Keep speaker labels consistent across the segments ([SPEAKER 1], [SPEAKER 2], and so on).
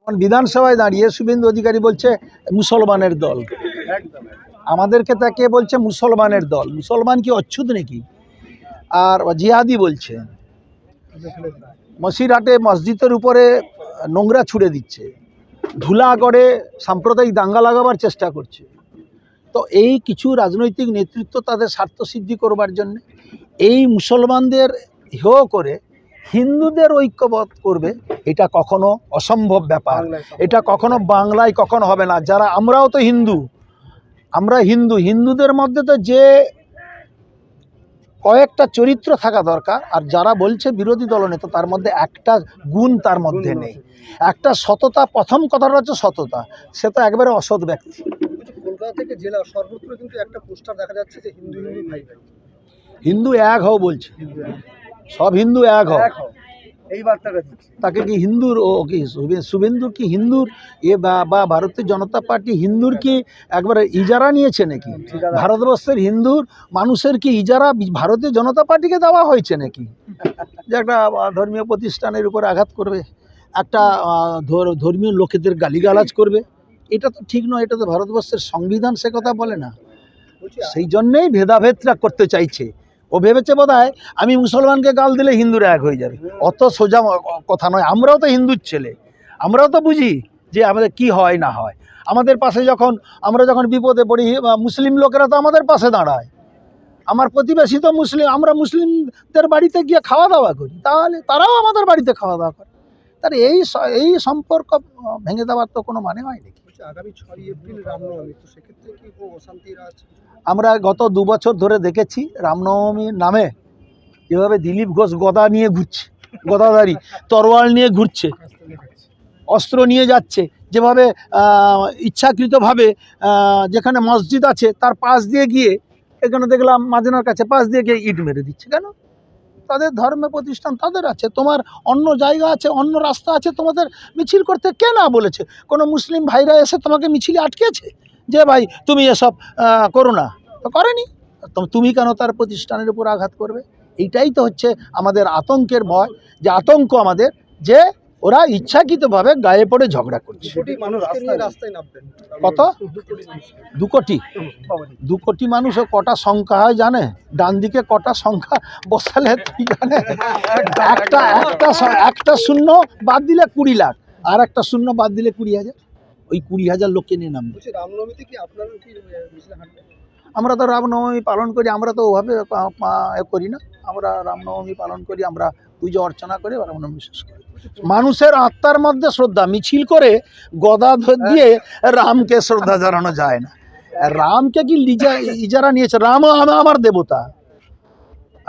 [SPEAKER 1] বিধানসভায় দাঁড়িয়ে শুভেন্দু অধিকারী বলছে মুসলমানের দল, আমাদেরকে তাকে বলছে মুসলমানের দল। মুসলমান কি অচ্ছুত নাকি? আর জিহাদি বলছে। মসিরহাটে মসজিদের উপরে নোংরা ছুড়ে দিচ্ছে, ধুলা করে সাম্প্রদায়িক দাঙ্গা লাগাবার চেষ্টা করছে। তো এই কিছু রাজনৈতিক নেতৃত্ব তাদের স্বার্থ সিদ্ধি করবার জন্য এই মুসলমানদের হেয় করে হিন্দুদের ঐক্যবদ্ধ করবে, এটা কখনো অসম্ভব ব্যাপার। এটা কখনো বাংলায় কখনো হবে না। যারা আমরাও তো হিন্দু, আমরা হিন্দুদের মধ্যে তো যে কয়েকটা চরিত্র থাকা দরকার, আর যারা বলছে বিরোধী দলনেতা তার মধ্যে একটা গুণ তার মধ্যে নেই, একটা সততা। প্রথম কথাটা হচ্ছে সততা, সে তো একবারে অসৎ ব্যক্তি।
[SPEAKER 2] কলকাতা থেকে জেলা সর্বত্র কিন্তু একটা পোস্টার দেখা যাচ্ছে যে হিন্দু হিন্দু ভাই ভাই,
[SPEAKER 1] হিন্দু এক হও বলছে, সব হিন্দু এক হও,
[SPEAKER 2] এই বার্তাটা দিচ্ছে।
[SPEAKER 1] তাকে কি হিন্দুর ও কি শুভেন্দুর কি হিন্দুর বা ভারতীয় জনতা পার্টি হিন্দুর কি একবারে ইজারা নিয়েছে নাকি? ভারতবর্ষের হিন্দুর মানুষের কি ইজারা ভারতীয় জনতা পার্টিকে দেওয়া হয়েছে নাকি? যে একটা ধর্মীয় প্রতিষ্ঠানের উপর আঘাত করবে, একটা ধর্মীয় লোকেদের গালিগালাজ করবে, এটা তো ঠিক নয়। এটা তো ভারতবর্ষের সংবিধান সে কথা বলে না। সেই জন্যেই ভেদাভেদটা করতে চাইছে। ও ভেবেছে বোধহয় আমি মুসলমানকে গাল দিলে হিন্দুরা এক হয়ে যাবে। অত সোজা কথা নয়। আমরাও তো হিন্দুর ছেলে, আমরাও তো বুঝি যে আমাদের কি হয় না হয়। আমাদের পাশে আমরা যখন বিপদে পড়ি, মুসলিম লোকেরা তো আমাদের পাশে দাঁড়ায়। আমার প্রতিবেশী তো মুসলিম, আমরা মুসলিমদের বাড়িতে গিয়ে খাওয়া দাওয়া করি, তাহলে তারাও আমাদের বাড়িতে খাওয়া দাওয়া করে। তার এই সম্পর্ক ভেঙে দেওয়ার তো কোনো মানে হয় নাকি?
[SPEAKER 2] আগামী 6 এপ্রিল রামনবমী, তো সেক্ষেত্রে কি কোনো অশান্তির আছে?
[SPEAKER 1] আমরা গত 2 বছর ধরে দেখেছি রামনবমীর নামে যেভাবে দিলীপ ঘোষ গদা নিয়ে ঘুরছে, গদাধারী তরোয়াল নিয়ে ঘুরছে, অস্ত্র নিয়ে যাচ্ছে, যেভাবে ইচ্ছাকৃতভাবে যেখানে মসজিদ আছে তার পাশ দিয়ে গিয়ে, এখানে দেখলাম মাঝনার কাছে পাশ দিয়ে গিয়ে ইট মেরে দিচ্ছে। কেন? তাদের ধর্মের প্রতিষ্ঠান তাদের আছে, তোমার অন্য জায়গা আছে, অন্য রাস্তা আছে, তোমাদের মিছিল করতে কে না বলেছে? কোনো মুসলিম ভাইরা এসে তোমাকে মিছিলে আটকেছে যে ভাই তুমি এসব করো না? তো করেনি। তুমি কেন তার প্রতিষ্ঠানের উপর আঘাত করবে? এইটাই তো হচ্ছে আমাদের আতঙ্কের ভয়, যে আতঙ্ক আমাদের, যে ওরা ইচ্ছাকৃতভাবে গায়ে পড়ে ঝগড়া করছে। কত? 2 কোটি? 2 কোটি মানুষ ও কটা সংখ্যা হয় জানে? ডান দিকে কটা সংখ্যা বসালে জানে? একটা শূন্য বাদ দিলে 20 লাখ, আর একটা শূন্য বাদ দিলে 20,000। ওই 20,000 লোককে নিয়ে নামবে।
[SPEAKER 2] রামনবমীতে কি আপনারা কি মিছিলে হাঁটবেন?
[SPEAKER 1] আমরা তো রামনবমী পালন করি, আমরা তো ওভাবে করি না। আমরা রামনবমী পালন করি, আমরা পুজো অর্চনা করে রামনবমী শেষ করি। মানুষের আত্মার মধ্যে শ্রদ্ধা, মিছিল করে গদা দিয়ে রামকে শ্রদ্ধা জানানো যায় না। রামকে কি ইজারা নিয়েছে? রাম আমার দেবতা,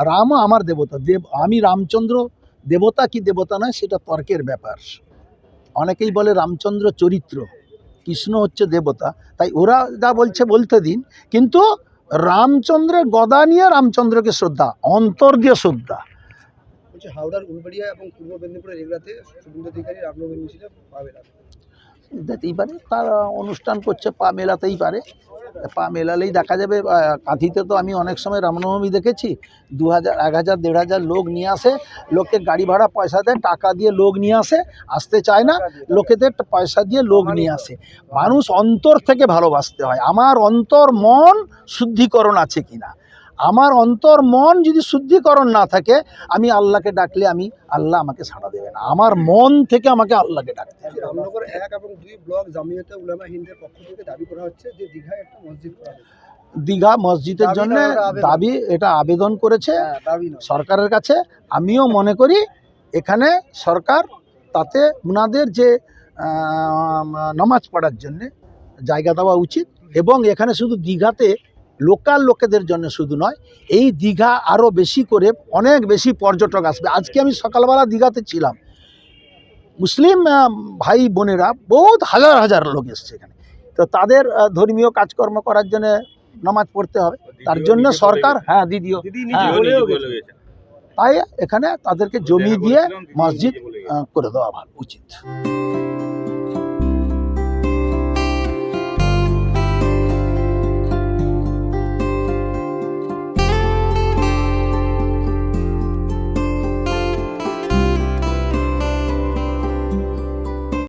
[SPEAKER 1] রাম আমার দেবতা। আমি রামচন্দ্র দেবতা কি দেবতা নয় সেটা তর্কের ব্যাপার। অনেকেই বলে রামচন্দ্র চরিত্র, কৃষ্ণ হচ্ছে দেবতা, তাই ওরা যা বলছে বলতে দিন। কিন্তু রামচন্দ্রের গদা নিয়ে রামচন্দ্রকে শ্রদ্ধা, অন্তর দিয়ে শ্রদ্ধা।
[SPEAKER 2] হাওড়ার উলবেড়িয়া এবং পূর্ব মেদিনীপুরের এগুলাতে শুভেন্দু অধিকারী রামনবমী মিছিলে পা মেলাবে,
[SPEAKER 1] যেতেই পারে, তার অনুষ্ঠান করছে, পা মেলাতেই পারে। পা মেলালেই দেখা যাবে। কাঁথিতে তো আমি অনেক সময় রামনবমী দেখেছি, 2,000, 1,000, 1,500 লোক নিয়ে আসে। লোককে গাড়ি ভাড়া পয়সা দেয়, টাকা দিয়ে লোক নিয়ে আসে, আসতে চায় না, লোকেদের পয়সা দিয়ে লোক নিয়ে আসে। মানুষ অন্তর থেকে ভালোবাসতে হয়। আমার অন্তর মন শুদ্ধিকরণ আছে কিনা, আমার অন্তর মন যদি শুদ্ধিকরণ না থাকে, আমি আল্লাহকে ডাকলে আল্লাহ আমাকে সাড়া দেবে না। আমার মন থেকে আমাকে আল্লাহকে ডাকতে হবে।
[SPEAKER 2] রামনগর 1 এবং 2 ব্লক জামিয়াতে উলামা হিন্দের পক্ষ থেকে দাবি করা হচ্ছে যে দীঘায় একটা মসজিদ করা হবে।
[SPEAKER 1] দীঘা মসজিদের জন্য দাবি, এটা আবেদন করেছে সরকারের কাছে। আমিও মনে করি এখানে সরকার তাতে ওনাদের যে নামাজ পড়ার জন্য জায়গা দেওয়া উচিত। এবং এখানে শুধু দীঘাতে লোকাল লোকেদের জন্য শুধু নয়, এই দীঘা আরও বেশি করে অনেক বেশি পর্যটক আসবে। আজকে আমি সকালবেলা দীঘাতে ছিলাম, মুসলিম ভাই বোনেরা বহুত হাজার হাজার লোক এসছে এখানে। তো তাদের ধর্মীয় কাজকর্ম করার জন্য নামাজ পড়তে হবে, তার জন্য সরকার দিদিও তাই এখানে তাদেরকে জমি দিয়ে মসজিদ করে দেওয়া ভালো উচিত।